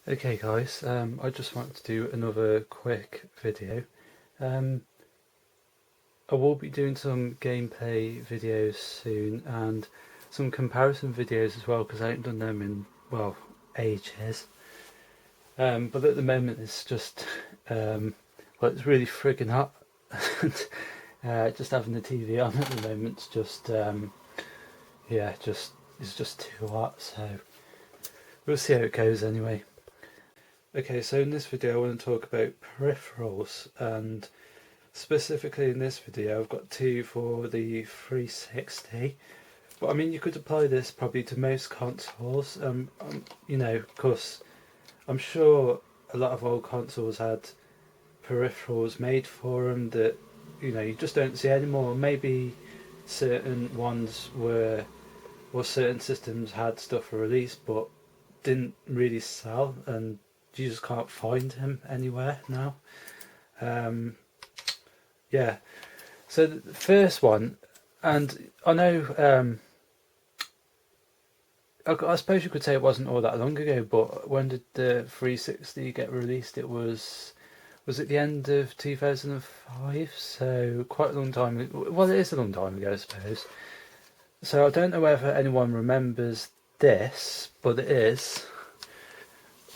Okay guys, I just wanted to do another quick video. Um, I will be doing some gameplay videos soon and some comparison videos as well because I haven't done them in, well, ages. But at the moment it's just, well, it's really frigging hot. Just having the TV on at the moment's just, yeah, it's just too hot, so we'll see how it goes anyway. Okay, so in this video I want to talk about peripherals, and specifically in this video I've got two for the 360. But I mean, you could apply this probably to most consoles. You know, of course, I'm sure a lot of old consoles had peripherals made for them that, you know, you just don't see anymore. Maybe certain ones were, or certain systems had stuff for release but didn't really sell, and you just can't find them anywhere now. Um, yeah, so the first one, and I know, I suppose you could say it wasn't all that long ago, but when did the 360 get released? Was it the end of 2005? So quite a long time ago. Well, it is a long time ago, I suppose. So I don't know whether anyone remembers this, but it is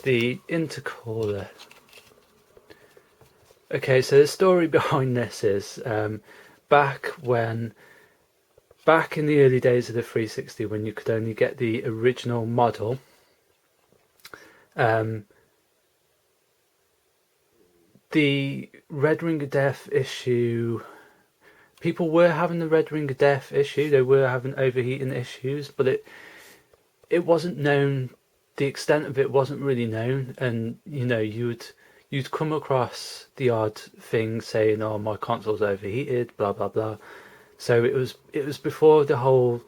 the intercooler. Okay, so the story behind this is back when, back in the early days of the 360, when you could only get the original model, the Red Ring of Death issue, people were having the Red Ring of Death issue, they were having overheating issues, but it wasn't known, the extent of it wasn't really known, and you know, you'd come across the odd thing saying, oh, my console's overheated, blah blah blah. So it was before the whole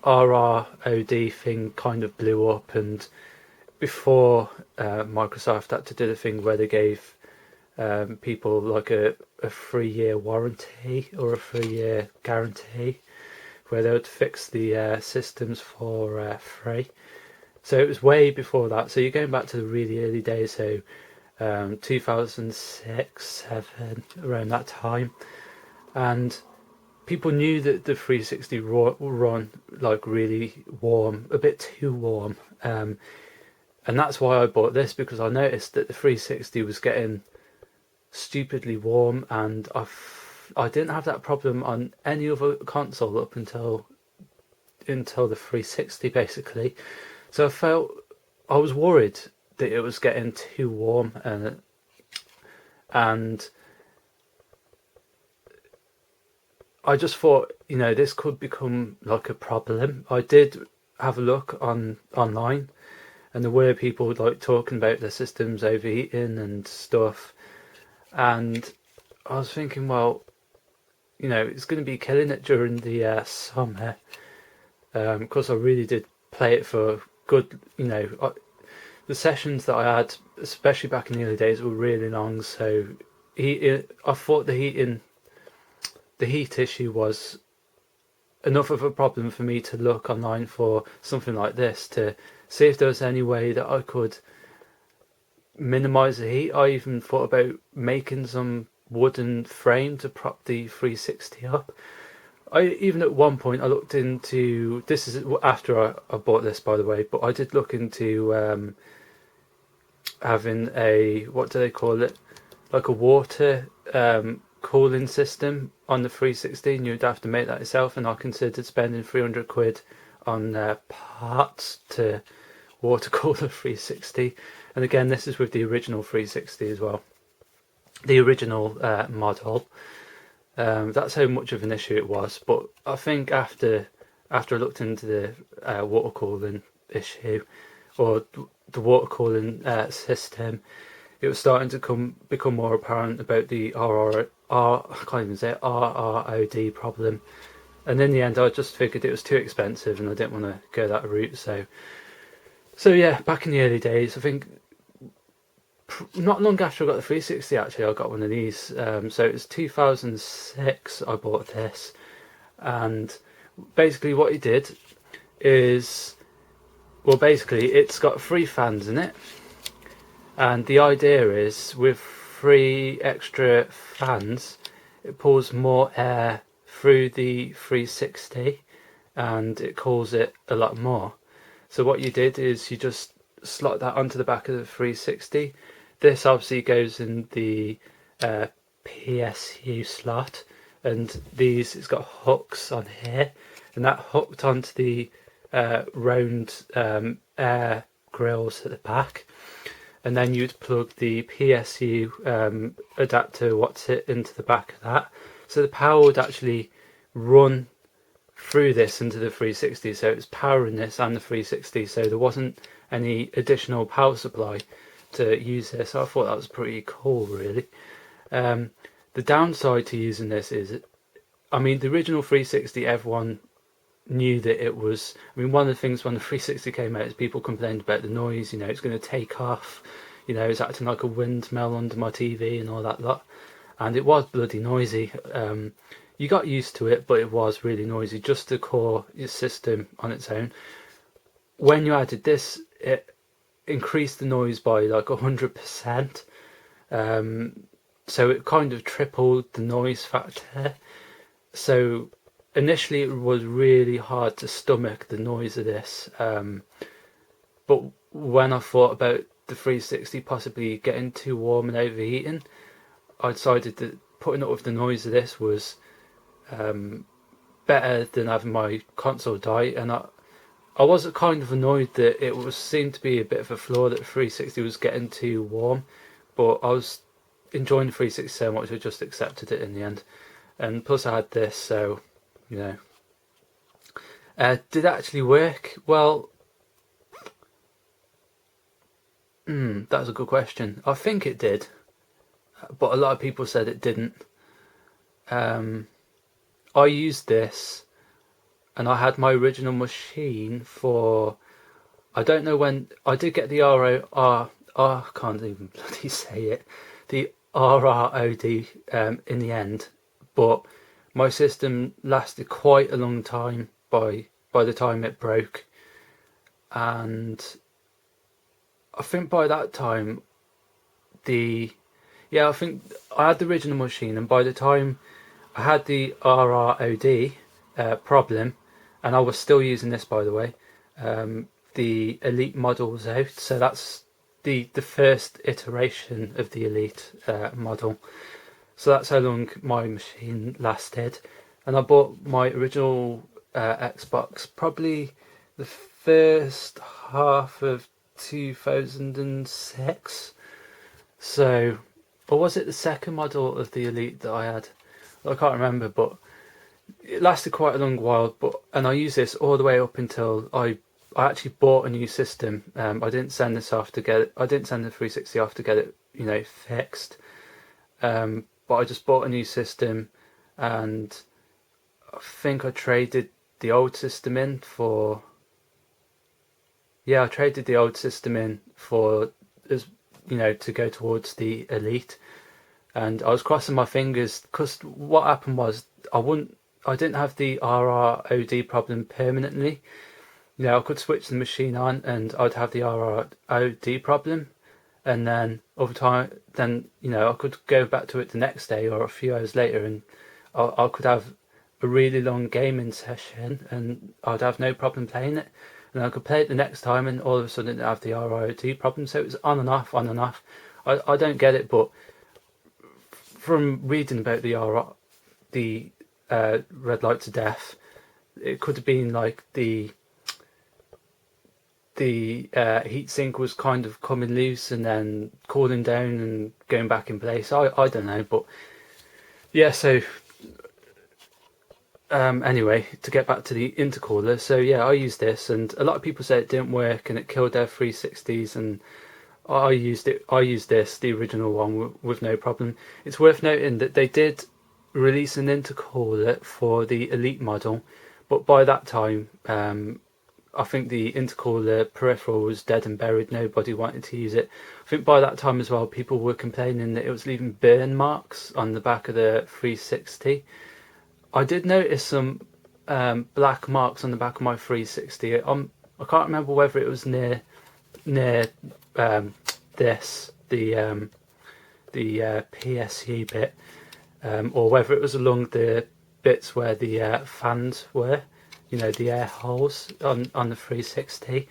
RROD thing kind of blew up, and before Microsoft had to do the thing where they gave people like a 3-year warranty or a 3-year guarantee, where they would fix the systems for free. So it was way before that. So you're going back to the really early days, so 2006, 7, around that time, and people knew that the 360 run like really warm, a bit too warm, and that's why I bought this, because I noticed that the 360 was getting stupidly warm, and I didn't have that problem on any other console up until the 360 basically. So I was worried that it was getting too warm, and I just thought, you know, this could become like a problem. I did have a look online, and there were people like talking about the systems overheating and stuff, and I was thinking, well, you know, it's going to be killing it during the summer, because I really did play it for good, you know, the sessions that I had, especially back in the early days, were really long. So I thought the heat issue was enough of a problem for me to look online for something like this to see if there was any way that I could minimize the heat. I even thought about making some wooden frame to prop the 360 up. I even at one point I looked into, this is after I bought this by the way, but I did look into having a, what do they call it, like a water cooling system on the 360, and you'd have to make that yourself, and I considered spending 300 quid on parts to water cool the 360. And again, this is with the original 360 as well, the original model. That's how much of an issue it was. But I think after I looked into the water cooling issue, or the water cooling system, it was starting to become more apparent about the I can't even say it, RROD problem. And in the end, I just figured it was too expensive, and I didn't want to go that route. So yeah, back in the early days, I think not long after I got the 360, actually, I got one of these. So it was 2006 I bought this, and basically what it did is Well, basically, it's got 3 fans in it, and the idea is with 3 extra fans, it pulls more air through the 360, and it cools it a lot more. So what you did is you just slot that onto the back of the 360. This obviously goes in the uh, PSU slot, and it's got hooks on here, and that hooked onto the round air grills at the back, and then you'd plug the PSU adapter what's it into the back of that, so the power would actually run through this into the 360, so it's powering this and the 360, so there wasn't any additional power supply to use this. So I thought that was pretty cool, really. The downside to using this is, I mean, the original 360, everyone knew that it was, I mean, one of the things when the 360 came out is people complained about the noise, it's going to take off, it's acting like a windmill under my TV and all that lot, and it was bloody noisy. You got used to it, but it was really noisy, just the core system on its own. When you added this, it increased the noise by like 100%. So it kind of tripled the noise factor. So initially it was really hard to stomach the noise of this. But when I thought about the 360 possibly getting too warm and overheating, I decided that putting up with the noise of this was better than having my console die. And I was kind of annoyed that it seemed to be a bit of a flaw that the 360 was getting too warm, but I was enjoying the 360 so much I just accepted it in the end. And plus I had this, so did it actually work? Well, that's a good question. I think it did, but a lot of people said it didn't. I used this, and I had my original machine for, I don't know when, I did get the I can't even bloody say it, the RROD in the end, but my system lasted quite a long time by the time it broke, and I think by that time I think I had the original machine, and by the time I had the RROD problem, and I was still using this, by the way, the Elite model was out, so that's the first iteration of the Elite model. So that's how long my machine lasted. And I bought my original Xbox probably the first half of 2006. So, or was it the second model of the Elite that I had? I can't remember, but it lasted quite a long while. And I used this all the way up until I actually bought a new system. I didn't send this off to get it. I didn't send the 360 off to get it, fixed. But I just bought a new system, and I think I traded the old system in for. Yeah, I traded the old system in for, as to go towards the Elite. And I was crossing my fingers because what happened was I didn't have the RROD problem permanently. I could switch the machine on and I'd have the RROD problem, and then over time, I could go back to it the next day or a few hours later, and I could have a really long gaming session and I'd have no problem playing it. And I could play it the next time, and all of a sudden I'd have the RROD problem. So it was on and off, on and off. I don't get it, but from reading about the red light to death, it could have been like the heatsink was kind of coming loose and then cooling down and going back in place. I don't know, but yeah. So anyway, to get back to the intercooler, so yeah, I used this, and a lot of people said it didn't work and it killed their 360s, and I used this, the original one, with no problem. It's worth noting that they did release an intercooler for the Elite model, but by that time, I think the intercooler peripheral was dead and buried. Nobody wanted to use it. I think by that time as well, people were complaining that it was leaving burn marks on the back of the 360. I did notice some black marks on the back of my 360. I can't remember whether it was near this the PSU bit, or whether it was along the bits where the fans were, you know, the air holes on the 360.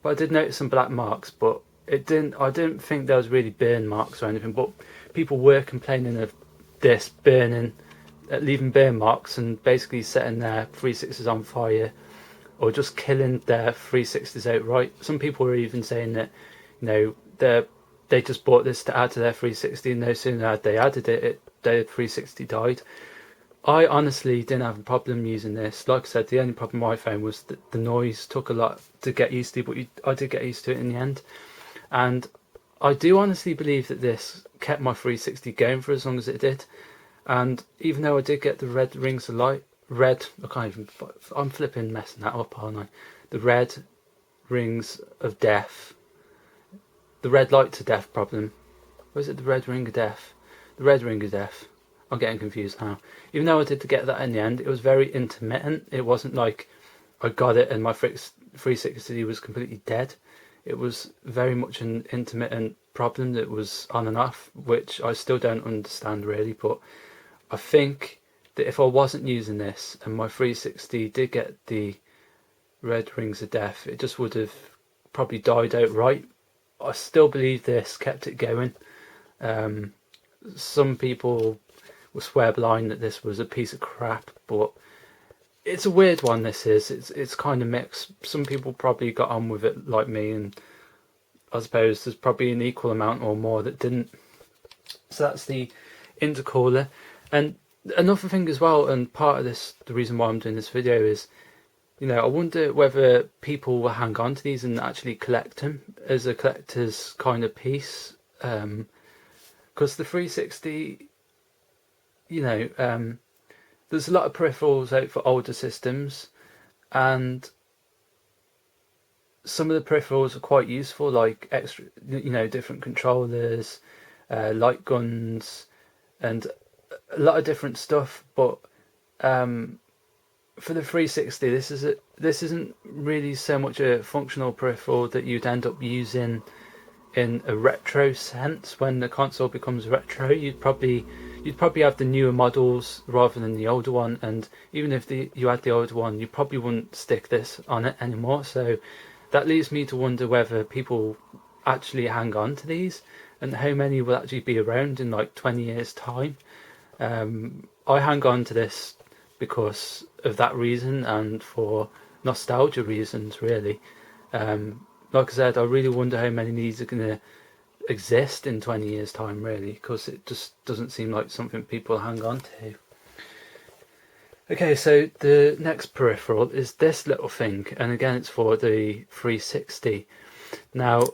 But I did notice some black marks, but it didn't. I didn't think there was really burn marks or anything. But people were complaining of this burning, leaving burn marks, and basically setting their 360s on fire, or just killing their 360s outright. Some people were even saying that, you know, they just bought this to add to their 360, and no sooner had they added it, their 360 died. I honestly didn't have a problem using this. Like I said, the only problem I found was that the noise took a lot to get used to, but I did get used to it in the end. And I do honestly believe that this kept my 360 going for as long as it did. And even though I did get the red rings of light, I'm flipping messing that up, aren't I? The red rings of death, the red light to death problem. Was it the red ring of death? The red ring of death. I'm getting confused now. Even though I did get that in the end, it was very intermittent. It wasn't like I got it and my 360 was completely dead. It was very much an intermittent problem that was on and off, which I still don't understand really. But I think that if I wasn't using this and my 360 did get the red rings of death, it just would have probably died outright. I still believe this kept it going. Some people will swear blind that this was a piece of crap, but it's a weird one. This is it's kind of mixed. Some people probably got on with it like me, and I suppose there's probably an equal amount or more that didn't. So that's the intercooler. And another thing as well, and part of this, the reason why I'm doing this video is, you know, I wonder whether people will hang on to these and actually collect them as a collector's kind of piece. Because the 360, you know, there's a lot of peripherals out for older systems, and some of the peripherals are quite useful, like extra, you know, different controllers, light guns, and a lot of different stuff. But for the 360, this isn't really so much a functional peripheral that you'd end up using in a retro sense. When the console becomes retro, you'd probably have the newer models rather than the older one, and even if you had the older one, you probably wouldn't stick this on it anymore. So that leads me to wonder whether people actually hang on to these, and how many will actually be around in like 20 years time. I hang on to this because of that reason and for nostalgia reasons, really. Like I said, I really wonder how many of these are going to exist in 20 years time, really, because it just doesn't seem like something people hang on to. Okay, so the next peripheral is this little thing, and again it's for the 360. Now,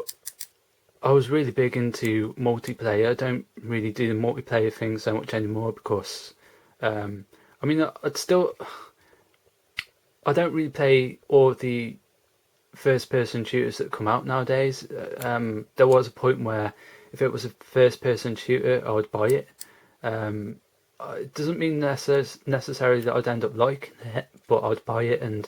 I was really big into multiplayer. I don't really do the multiplayer thing so much anymore because I mean, I don't really play all the first-person shooters that come out nowadays. There was a point where if it was a first-person shooter, I would buy it. It doesn't mean necessarily that I'd end up liking it, but I'd buy it, and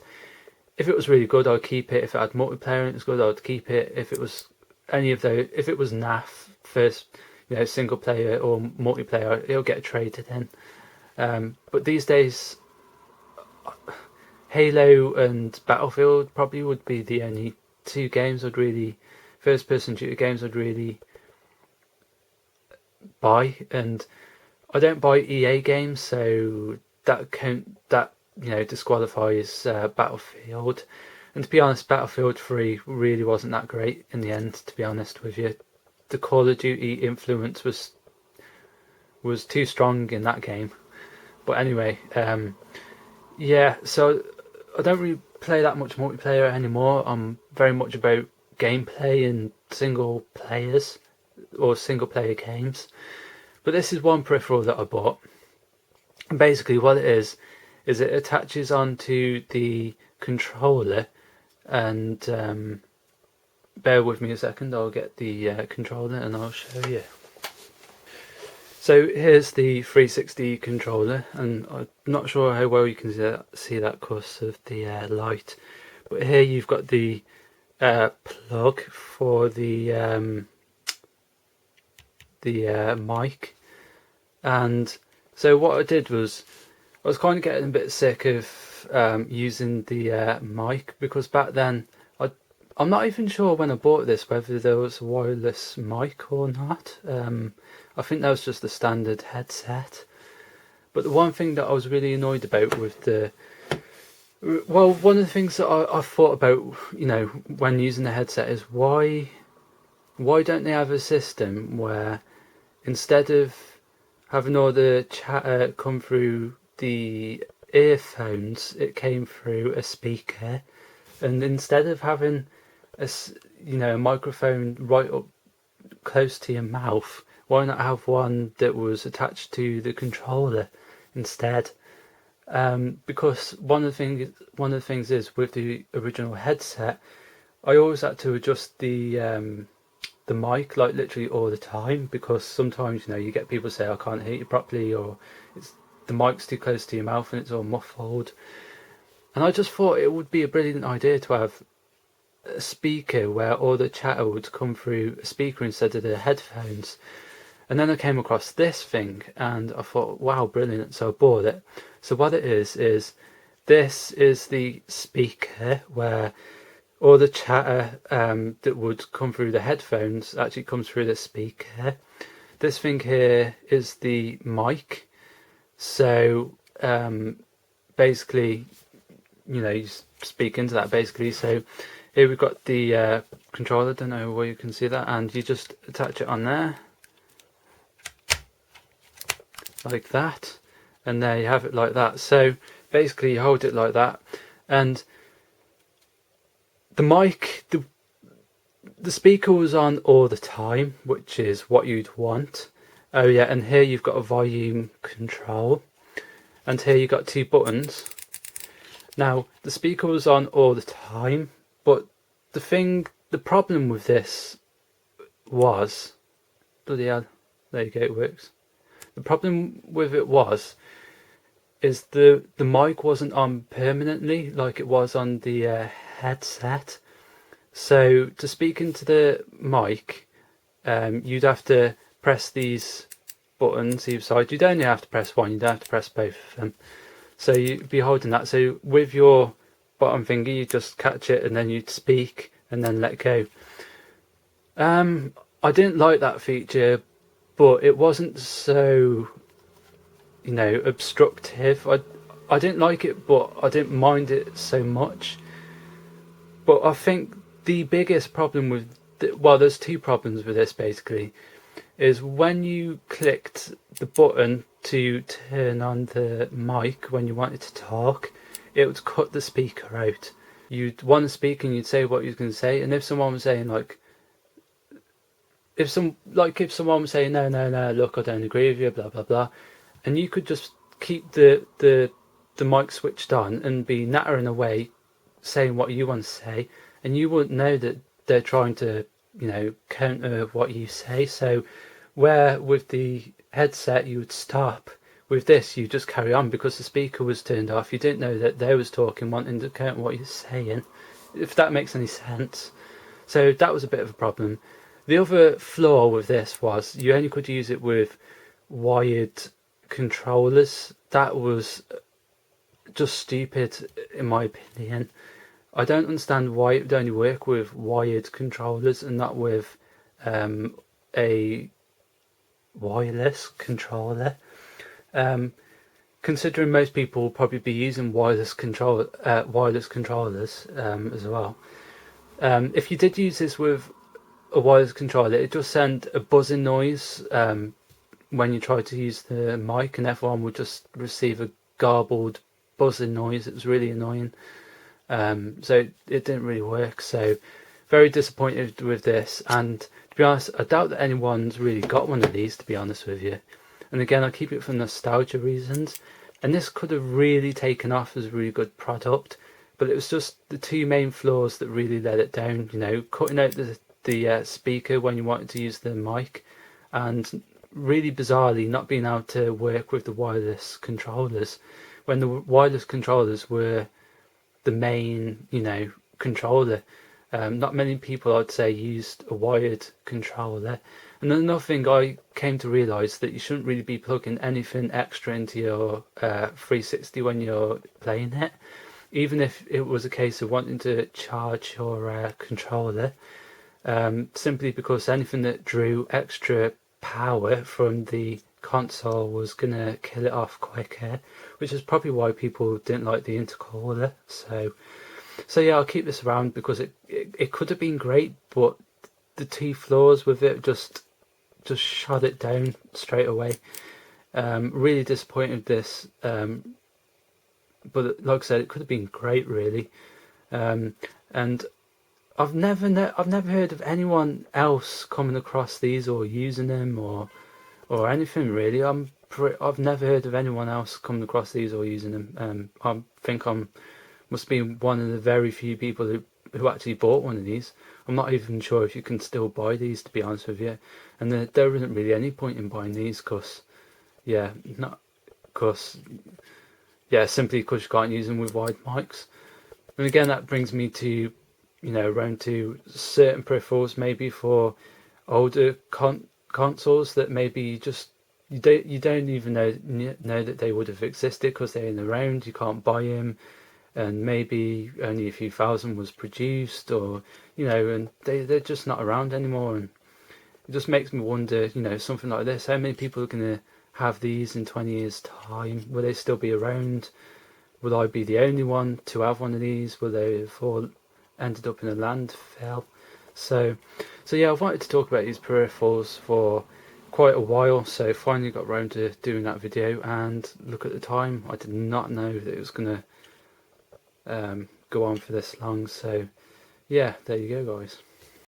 if it was really good, I'd keep it. If it had multiplayer and it was good, I'd keep it. If it was any of those, if it was NAF, first, you know, single player or multiplayer, it'll get traded in. But these days, Halo and Battlefield probably would be the only two games first person shooter games I'd really buy. And I don't buy EA games, so that disqualifies Battlefield. And to be honest, Battlefield 3 really wasn't that great in the end, to be honest with you. The Call of Duty influence was too strong in that game. But anyway, yeah, so I don't really play that much multiplayer anymore. I'm very much about gameplay and single players or single player games. But this is one peripheral that I bought. And basically what it is it attaches onto the controller, and bear with me a second, I'll get the controller and I'll show you. So here's the 360 controller, and I'm not sure how well you can see that because of the light, But here you've got the plug for the mic. And so what I did was, I was kind of getting a bit sick of using the mic, because back then, I'm not even sure when I bought this whether there was a wireless mic or not. I think that was just the standard headset. But the one thing that I was really annoyed about with one of the things that I thought about, when using the headset is why don't they have a system where instead of having all the chatter come through the earphones, it came through a speaker, and instead of having a microphone right up close to your mouth, why not have one that was attached to the controller instead? Because one of the things is, with the original headset, I always had to adjust the mic like literally all the time, because sometimes you get people say, I can't hear you properly, or the mic's too close to your mouth and it's all muffled. And I just thought it would be a brilliant idea to have a speaker where all the chatter would come through a speaker instead of the headphones. And then I came across this thing and I thought, wow, brilliant. So I bought it. So what it is this is the speaker where all the chatter that would come through the headphones actually comes through the speaker. This thing here is the mic. So basically, you speak into that basically. So here we've got the controller. Don't know where you can see that, and you just attach it on there like that, and there you have it like that. So basically you hold it like that, and the mic, the speaker was on all the time, which is what you'd want. Oh yeah, and here you've got a volume control, and here you've got two buttons. Now the speaker was on all the time, but the problem with this was, bloody hell, there you go, it works. The problem with it is the mic wasn't on permanently like it was on the headset. So to speak into the mic, you'd have to press these buttons either side. You'd only have to press one, you don't have to press both of them. So you'd be holding that. So with your bottom finger, you just catch it and then you'd speak and then let go. I didn't like that feature, but it wasn't so, obstructive. I didn't like it, but I didn't mind it so much. But I think the biggest problem with, there's two problems with this basically, is when you clicked the button to turn on the mic when you wanted to talk, it would cut the speaker out. You'd want to speak and you'd say what you was going to say, and if someone was saying if someone was saying no, look, I don't agree with you, blah blah blah, and you could just keep the mic switched on and be nattering away saying what you want to say, and you wouldn't know that they're trying to counter what you say. So where with the headset you would stop, with this you just carry on because the speaker was turned off. You didn't know that they was talking, wanting to counter what you're saying, if that makes any sense. So that was a bit of a problem. The other flaw with this was you only could use it with wired controllers. That was just stupid in my opinion. I don't understand why it would only work with wired controllers and not with a wireless controller. Considering most people will probably be using wireless controllers as well. If you did use this with a wireless controller, it just sent a buzzing noise when you try to use the mic, and everyone would just receive a garbled buzzing noise. It was really annoying. So it didn't really work. So very disappointed with this, and to be honest, I doubt that anyone's really got one of these, to be honest with you. And again, I keep it for nostalgia reasons, and this could have really taken off as a really good product, but it was just the two main flaws that really let it down. Cutting out the speaker when you wanted to use the mic, and really bizarrely not being able to work with the wireless controllers when the wireless controllers were the main, controller. Not many people, I'd say, used a wired controller. And another thing I came to realise that you shouldn't really be plugging anything extra into your 360 when you're playing it. Even if it was a case of wanting to charge your controller, simply because anything that drew extra power from the console was going to kill it off quicker, which is probably why people didn't like the intercooler. So yeah, I'll keep this around because it could have been great, but the two flaws with it just shut it down straight away. Really disappointed with this, but like I said, it could have been great, really. And I've never heard of anyone else coming across these or using them or anything really. I've never heard of anyone else coming across these or using them. I think I'm must be one of the very few people who actually bought one of these. I'm not even sure if you can still buy these, to be honest with you. And there isn't really any point in buying these because, yeah, not because, yeah, simply because you can't use them with wide mics. And again, that brings me to, around to certain peripherals, maybe for older consoles that maybe just you don't even know that they would have existed because they're in around. You can't buy them, and maybe only a few thousand was produced, or and they're just not around anymore. And it just makes me wonder, something like this, how many people are going to have these in 20 years time? Will they still be around? Will I be the only one to have one of these? Will they have all ended up in a landfill? So yeah, I've wanted to talk about these peripherals for quite a while, so finally got around to doing that video. And look at the time, I did not know that it was going to go on for this long. So yeah, there you go, guys.